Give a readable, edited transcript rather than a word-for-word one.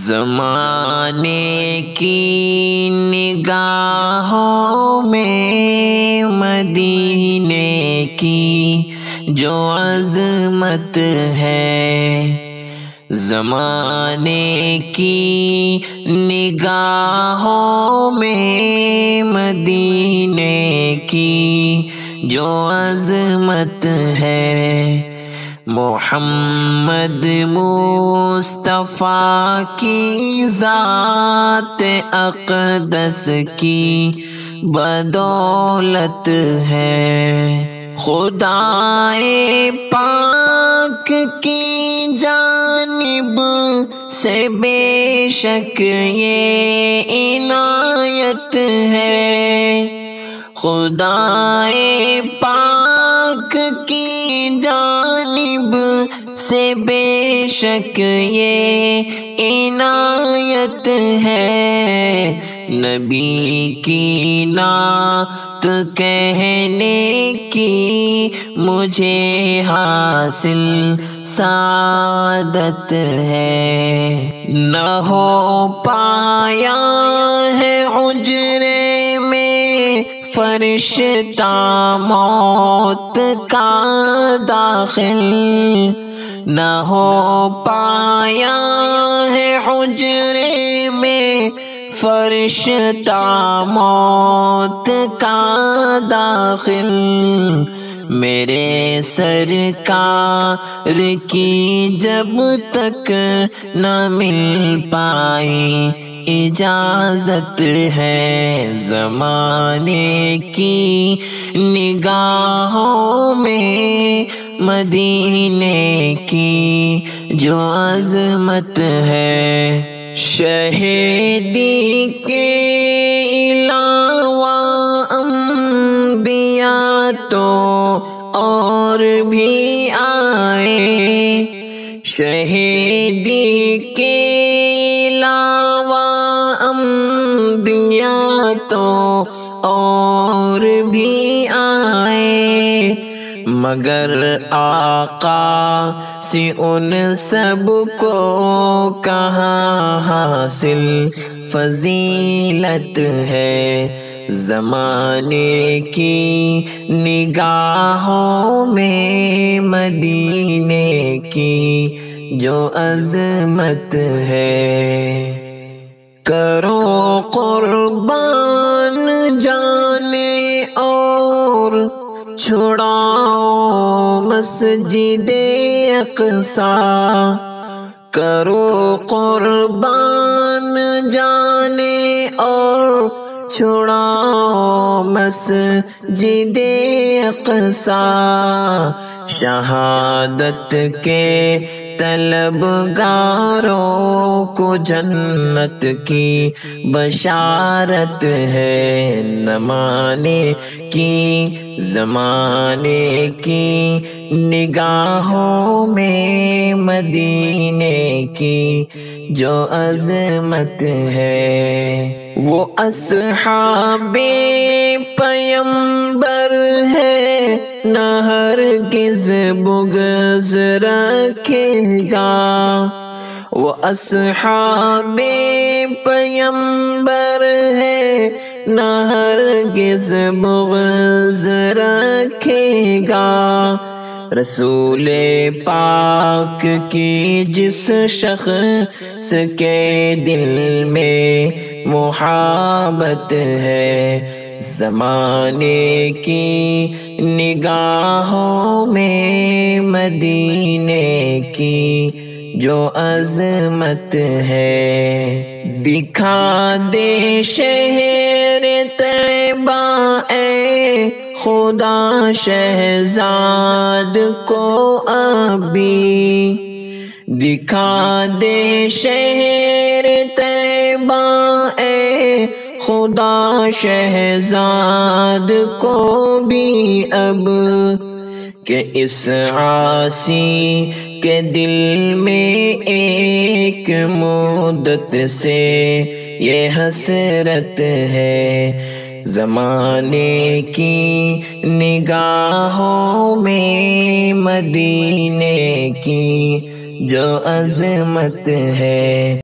زمانے کی نگاہوں میں مدینے کی جو عظمت ہے، زمانے کی نگاہوں میں مدینے کی جو عظمت ہے، محمد مصطفیٰ کی ذات اقدس کی بدولت ہے، خدائے پاک کی جانب سے بے شک یہ عنایت ہے، خدائے پاک کی جانب سے بے شک یہ عنایت ہے، نبی کی نعت کہنے کی مجھے حاصل سعادت ہے، نہ ہو پایا ہے حجرے میں فرشتہ موت کا داخل، نہ ہو پایا ہے حجرے میں فرشتہ موت کا داخل، میرے سرکار کی جب تک نہ مل پائی اجازت ہے، زمانے کی نگاہوں میں مدینے کی جو عظمت ہے، شہیدی کے علاوہ انبیاء تو اور بھی آئے، شہیدی کے علاوہ انبیاء تو اور بھی آئے، مگر آقا سے ان سب کو کہاں حاصل فضیلت ہے، زمانے کی نگاہوں میں مدینے کی جو عظمت ہے، کرو قربان جانے اور چھڑاؤ مسجد اقصیٰ، کرو قربان جانے اور چھڑاؤ مسجد اقصیٰ، شہادت کے طلبگاروں کو جنت کی بشارت ہے، نہ مانے کی زمانے کی نگاہوں میں مدینے کی جو عظمت ہے، وہ اصحاب پیمبر ہے نہ ہرگز بغض رکھے گا، وہ اصحاب پیمبر ہے نہ ہرگز بغض رکھے گا، رسول پاک کی جس شخص کے دل میں محبت ہے، زمانے کی نگاہوں میں مدینے کی جو عظمت ہے، دکھا دے شہر طیبہ اے خدا شہزاد کو ابھی، دکھا دے شہر طیبہ اے خدا شہزاد کو بھی اب، کہ اس عاصی کے دل میں ایک مدت سے یہ حسرت ہے، زمانے کی نگاہوں میں مدینے کی جو عظمت ہے۔